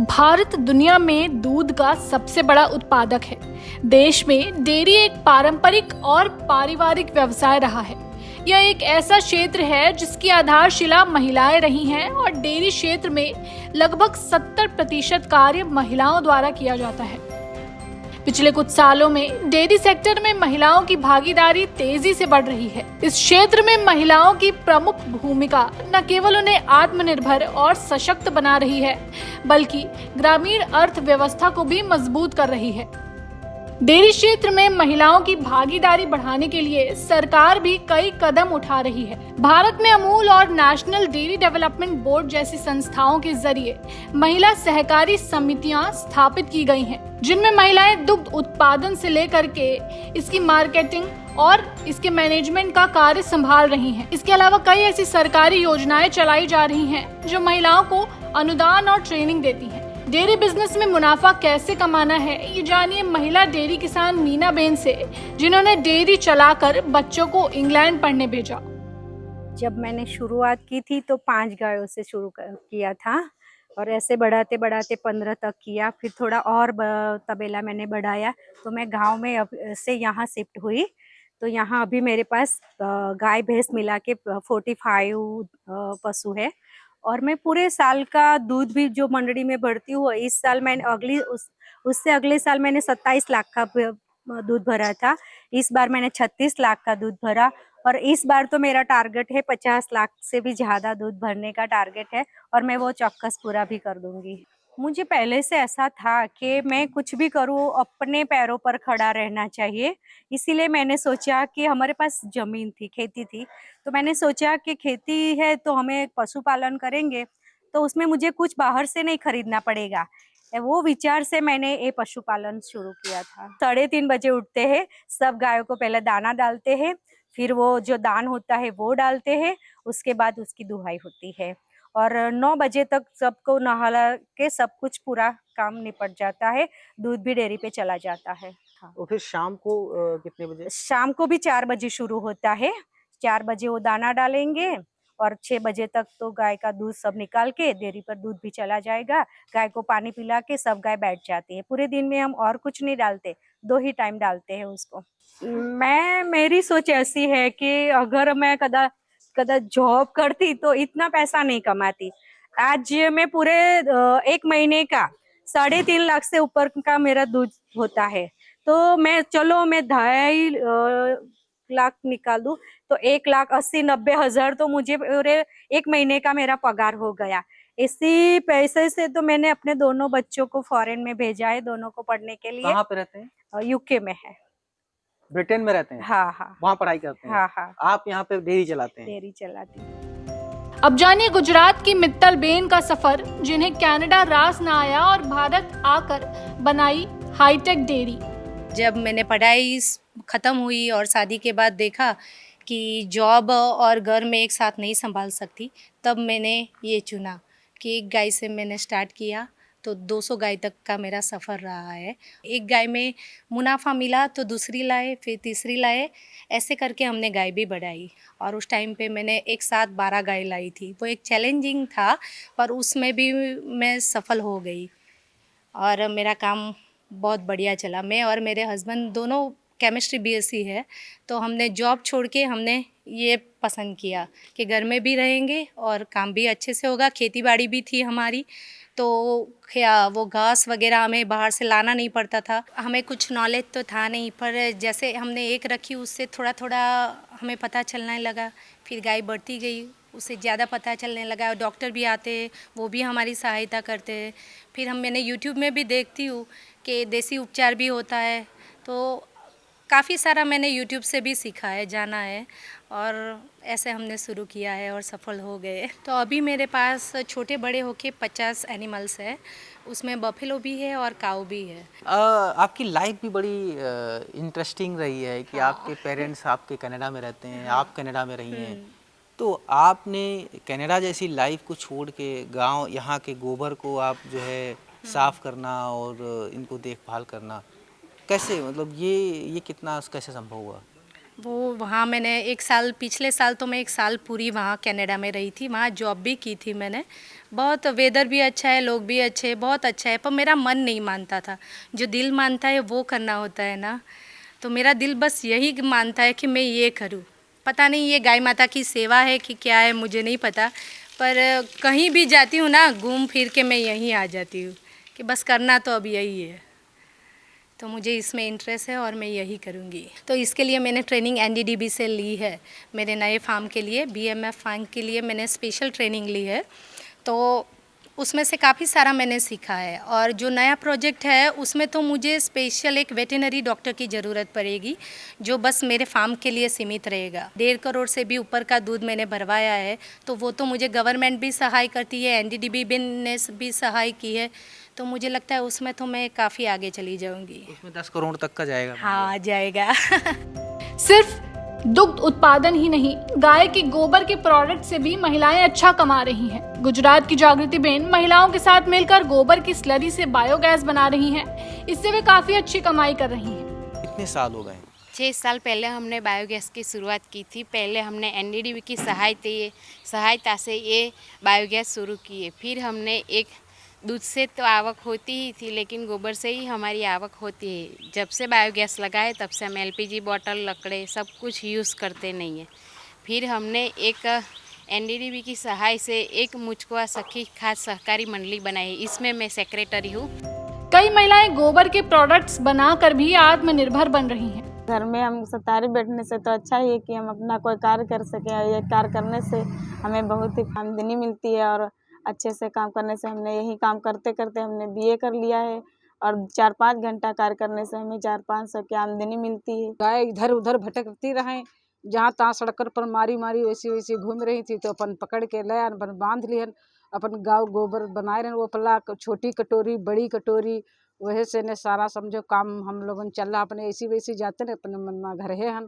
भारत दुनिया में दूध का सबसे बड़ा उत्पादक है। देश में डेयरी एक पारंपरिक और पारिवारिक व्यवसाय रहा है। यह एक ऐसा क्षेत्र है जिसकी आधारशिला महिलाएं रही हैं और डेयरी क्षेत्र में लगभग 70% कार्य महिलाओं द्वारा किया जाता है। पिछले कुछ सालों में डेयरी सेक्टर में महिलाओं की भागीदारी तेजी से बढ़ रही है। इस क्षेत्र में महिलाओं की प्रमुख भूमिका न केवल उन्हें आत्मनिर्भर और सशक्त बना रही है, बल्कि ग्रामीण अर्थव्यवस्था को भी मजबूत कर रही है। डेयरी क्षेत्र में महिलाओं की भागीदारी बढ़ाने के लिए सरकार भी कई कदम उठा रही है। भारत में अमूल और नेशनल डेयरी डेवलपमेंट बोर्ड जैसी संस्थाओं के जरिए महिला सहकारी समितियां स्थापित की गई हैं, जिनमें महिलाएं दुग्ध उत्पादन से लेकर के इसकी मार्केटिंग और इसके मैनेजमेंट का कार्य संभाल रही हैं। इसके अलावा कई ऐसी सरकारी योजनाएं चलाई जा रही हैं जो महिलाओं को अनुदान और ट्रेनिंग देती हैं। डेयरी बिजनेस में मुनाफा कैसे कमाना है, ये जानिए महिला डेयरी किसान मीना बेन से, जिन्होंने डेयरी चलाकर बच्चों को इंग्लैंड पढ़ने भेजा। जब मैंने शुरुआत की थी तो 5 गायों से शुरू किया था और ऐसे बढ़ाते बढ़ाते 15 तक किया। फिर थोड़ा और तबेला मैंने बढ़ाया तो मैं गांव में अब से यहाँ शिफ्ट हुई। तो यहाँ अभी मेरे पास गाय भैंस मिला के 45 पशु है और मैं पूरे साल का दूध भी जो मंडड़ी में भरती हूँ, इस साल मैंने उससे अगले साल मैंने 27 लाख का दूध भरा था। इस बार मैंने 36 लाख का दूध भरा और इस बार तो मेरा टारगेट है 50 लाख से भी ज्यादा दूध भरने का टारगेट है और मैं वो चौक्कस पूरा भी कर दूंगी। मुझे पहले से ऐसा था कि मैं कुछ भी करूँ अपने पैरों पर खड़ा रहना चाहिए, इसीलिए मैंने सोचा कि हमारे पास जमीन थी, खेती थी, तो मैंने सोचा कि खेती है तो हमें पशुपालन करेंगे तो उसमें मुझे कुछ बाहर से नहीं खरीदना पड़ेगा। वो विचार से मैंने ये पशुपालन शुरू किया था। 3:30 बजे उठते हैं, सब गायों को पहले दाना डालते हैं, फिर वो जो दान होता है वो डालते हैं, उसके बाद उसकी दुहाई होती है और 9 बजे तक सबको नहला के सब कुछ पूरा काम निपट जाता है। दूध भी डेयरी पे चला जाता है। हाँ। और फिर शाम को कितने बजे? शाम को भी 4 बजे शुरू होता है। 4 बजे वो दाना डालेंगे और 6 बजे तक तो गाय का दूध सब निकाल के डेयरी पर दूध भी चला जाएगा। गाय को पानी पिला के सब गाय बैठ जाती है। पूरे दिन में हम और कुछ नहीं डालते, 2 ही टाइम डालते हैं उसको। मेरी सोच ऐसी है कि अगर मैं कदा जॉब करती तो इतना पैसा नहीं कमाती। आज मैं पूरे 1 महीने का 3.5 लाख से ऊपर का मेरा दूध होता है, तो मैं 2.5 लाख निकाल दूं तो 1,80,90,000 तो मुझे पूरे 1 महीने का मेरा पगार हो गया। इसी पैसे से तो मैंने अपने दोनों बच्चों को फॉरेन में भेजा है, दोनों को पढ़ने के लिए। कहाँ पे रहते हैं? यूके में है। ब्रिटेन में रहते हैं? हाँ हाँ। वहाँ पढ़ाई करते हैं? हाँ हाँ। आप यहाँ पे डेयरी चलाते हैं? डेयरी चलाती हूँ। अब जानिए गुजरात की मित्तल बेन का सफर, जिन्हें कनाडा रास न आया और भारत आकर बनाई हाईटेक डेयरी। जब मैंने पढ़ाई ख़त्म हुई और शादी के बाद देखा कि जॉब और घर में एक साथ नहीं संभाल सकती, तब मैंने ये चुना कि एक गाय से मैंने स्टार्ट किया तो 200 गाय तक का मेरा सफ़र रहा है। एक गाय में मुनाफा मिला तो दूसरी लाए, फिर तीसरी लाए, ऐसे करके हमने गाय भी बढ़ाई और उस टाइम पे मैंने एक साथ 12 गाय लाई थी। वो एक चैलेंजिंग था पर उसमें भी मैं सफल हो गई और मेरा काम बहुत बढ़िया चला। मैं और मेरे हस्बैंड दोनों केमिस्ट्री बीएससी है, तो हमने जॉब छोड़ के हमने ये पसंद किया कि घर में भी रहेंगे और काम भी अच्छे से होगा। खेती बाड़ी भी थी हमारी, तो क्या वो घास वगैरह हमें बाहर से लाना नहीं पड़ता था। हमें कुछ नॉलेज तो था नहीं, पर जैसे हमने एक रखी उससे थोड़ा थोड़ा हमें पता चलने लगा। फिर गाय बढ़ती गई, उससे ज़्यादा पता चलने लगा। डॉक्टर भी आते, वो भी हमारी सहायता करते। फिर मैंने यूट्यूब में भी देखती हूँ कि देसी उपचार भी होता है, तो काफ़ी सारा मैंने यूट्यूब से भी सीखा है, जाना है और ऐसे हमने शुरू किया है और सफल हो गए। तो अभी मेरे पास छोटे बड़े होके 50 एनिमल्स है, उसमें बफेलो भी है और काऊ भी है। आपकी लाइफ भी बड़ी इंटरेस्टिंग रही है कि आपके पेरेंट्स आपके कनाडा में रहते हैं, आप कनाडा में रही हैं, तो आपने कनाडा जैसी लाइफ को छोड़ के गांव यहाँ के गोबर को आप जो है साफ करना और इनको देखभाल करना कैसे, मतलब ये कितना कैसे संभव हुआ? वो वहाँ मैंने 1 साल, पिछले साल तो मैं 1 साल पूरी वहाँ कनाडा में रही थी, वहाँ जॉब भी की थी मैंने। बहुत वेदर भी अच्छा है, लोग भी अच्छे, बहुत अच्छा है, पर मेरा मन नहीं मानता था। जो दिल मानता है वो करना होता है ना, तो मेरा दिल बस यही मानता है कि मैं ये करूँ। पता नहीं ये गाय माता की सेवा है कि क्या है, मुझे नहीं पता, पर कहीं भी जाती हूँ ना, घूम फिर के मैं यहीं आ जाती हूँ कि बस करना तो अब यही है। तो मुझे इसमें इंटरेस्ट है और मैं यही करूँगी। तो इसके लिए मैंने ट्रेनिंग एनडीडीबी से ली है, मेरे नए फार्म के लिए, बीएमएफ फार्म के लिए मैंने स्पेशल ट्रेनिंग ली है। तो उसमें से काफ़ी सारा मैंने सीखा है, और जो नया प्रोजेक्ट है उसमें तो मुझे स्पेशल एक वेटरनरी डॉक्टर की ज़रूरत पड़ेगी, जो बस मेरे फार्म के लिए सीमित रहेगा। 1.5 करोड़ से भी ऊपर का दूध मैंने भरवाया है, तो वो तो मुझे गवर्नमेंट भी सहाय करती है, एनडीडीबी ने भी सहाय की है, तो मुझे लगता है उसमें तो मैं काफ़ी आगे चली जाऊंगी। उसमें 10 करोड़ तक का जाएगा। हाँ, जाएगा। सिर्फ दुग्ध उत्पादन ही नहीं, गाय के गोबर के प्रोडक्ट से भी महिलाएं अच्छा कमा रही हैं। गुजरात की जागृति बेन महिलाओं के साथ मिलकर गोबर की स्लरी से बायोगैस बना रही हैं। इससे वे काफी अच्छी कमाई कर रही हैं। कितने साल हो गए? 6 साल पहले हमने बायोगैस की शुरुआत की थी। पहले हमने एनडीडीबी की सहायता से ये बायोगैस शुरू किए। फिर हमने एक दूध से तो आवक होती ही थी, लेकिन गोबर से ही हमारी आवक होती है। जब से बायोगैस लगाए तब से हम एलपीजी बॉटल, लकड़े सब कुछ यूज़ करते नहीं है। फिर हमने एक एनडीडीबी की सहाय से एक मुझको सखी खाद सहकारी मंडली बनाई, इसमें मैं सेक्रेटरी हूँ। कई महिलाएं गोबर के प्रोडक्ट्स बनाकर भी आत्मनिर्भर बन रही हैं। घर में हम सतारी बैठने से तो अच्छा ही है कि हम अपना कोई कार्य कर सकें, और ये कार्य करने से हमें बहुत ही आमदनी मिलती है, और अच्छे से काम करने से हमने यही काम करते करते हमने बीए कर लिया है, और 4-5 घंटा कार्य करने से हमें 400-500 की आमदनी मिलती है। गाय इधर उधर भटकती रहें, जहाँ तहाँ सड़क पर मारी वैसी वैसी घूम रही थी, तो अपन पकड़ के ले अपन बांध लियन, अपन गाँव गोबर बनाए रहे। वो पला छोटी कटोरी, बड़ी कटोरी, वही से ने सारा समझो काम हम लोगन चल रहा। अपने ऐसी वैसी जाते न अपने मन घर है हम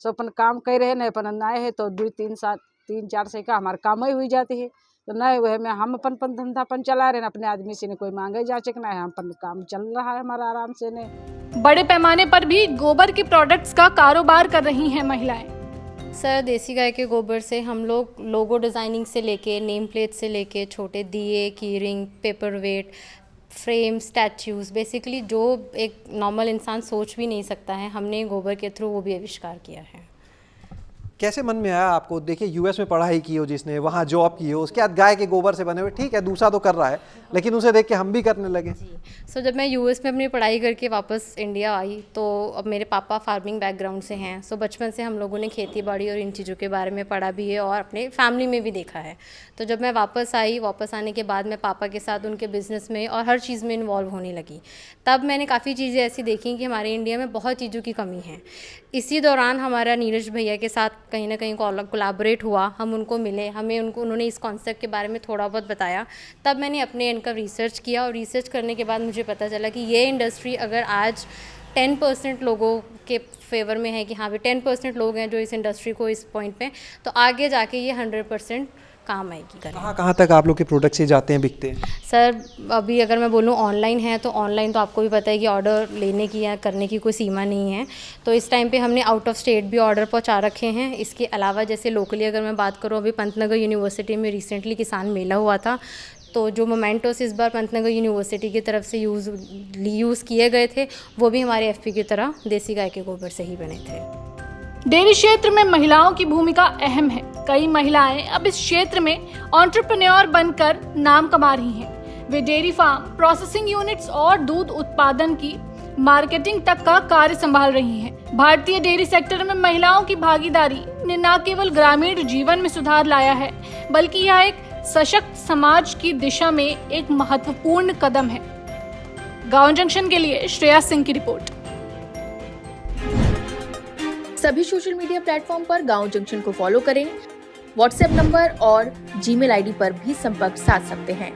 सब अपन काम कर रहे न, अपन आए है तो 2-3-4 से का हमारे काम ही हुई जाती है। तो नहीं वह में हम अपन धंधा अपन चला रहे हैं, अपने आदमी से ने कोई मांगे जाचे कि नहीं, हम अपन काम चल रहा है हमारा आराम से ने। बड़े पैमाने पर भी गोबर के प्रोडक्ट्स का कारोबार कर रही हैं महिलाएं। सर, देसी गाय के गोबर से हम लोग लोगो डिज़ाइनिंग से लेके, नेम प्लेट से लेके, छोटे दिए, की ring, paperweight, frame, statues, basically जो एक नॉर्मल इंसान सोच भी नहीं सकता है, हमने गोबर के थ्रू वो भी आविष्कार किया है। कैसे मन में आया आपको? देखिए यूएस में पढ़ाई की हो जिसने, वहाँ जॉब की हो, उसके बाद गाय के गोबर से बने हुए, ठीक है दूसरा तो कर रहा है, लेकिन उसे देख के हम भी करने लगे। सो जब मैं यूएस में अपनी पढ़ाई करके वापस इंडिया आई, तो अब मेरे पापा फार्मिंग बैकग्राउंड से हैं। सो बचपन से हम लोगों ने खेती बाड़ी और इन चीज़ों के बारे में पढ़ा भी है, और अपने फैमिली में भी देखा है। तो जब मैं वापस आई, वापस आने के बाद मैं पापा के साथ उनके बिज़नेस में और हर चीज़ में इन्वॉल्व होने लगी। तब मैंने काफ़ी चीज़ें ऐसी देखी कि हमारे इंडिया में बहुत चीज़ों की कमी है। इसी दौरान हमारा नीरज भैया के साथ कहीं ना कहीं कोलैबोरेट हुआ, हम उनको मिले, उन्होंने इस कॉन्सेप्ट के बारे में थोड़ा बहुत बताया। तब मैंने अपने एंड का रिसर्च किया, और रिसर्च करने के बाद मुझे पता चला कि ये इंडस्ट्री अगर आज 10% लोगों के फेवर में है, कि हाँ भी 10% लोग हैं जो इस इंडस्ट्री को इस पॉइंट पे, तो आगे जाके ये 100% काम आएगी। कहाँ तक आप लोग के प्रोडक्ट्स ये जाते हैं, बिकते हैं? सर, अभी अगर मैं बोलूँ ऑनलाइन है, तो ऑनलाइन तो आपको भी पता है कि ऑर्डर लेने की या करने की कोई सीमा नहीं है। तो इस टाइम पे हमने आउट ऑफ स्टेट भी ऑर्डर पहुंचा रखे हैं। इसके अलावा जैसे लोकली अगर मैं बात करूँ, अभी पंतनगर यूनिवर्सिटी में रिसेंटली किसान मेला हुआ था, तो जो मोमेंटोस इस बार पंतनगर यूनिवर्सिटी की तरफ से यूज़ किए गए थे, वो भी हमारे एफपी की तरह देसी गाय के गोबर से ही बने थे। डेयरी क्षेत्र में महिलाओं की भूमिका अहम है। कई महिलाएं अब इस क्षेत्र में एंटरप्रेन्योर बनकर नाम कमा रही हैं। वे डेयरी फार्म, प्रोसेसिंग यूनिट्स और दूध उत्पादन की मार्केटिंग तक का कार्य संभाल रही हैं। भारतीय डेयरी सेक्टर में महिलाओं की भागीदारी ने न केवल ग्रामीण जीवन में सुधार लाया है, बल्कि यह एक सशक्त समाज की दिशा में एक महत्वपूर्ण कदम है। गांव जंक्शन के लिए श्रेया सिंह की रिपोर्ट। सभी सोशल मीडिया प्लेटफॉर्म पर गांव जंक्शन को फॉलो करें। व्हाट्सएप नंबर और जीमेल आईडी पर भी संपर्क साध सकते हैं।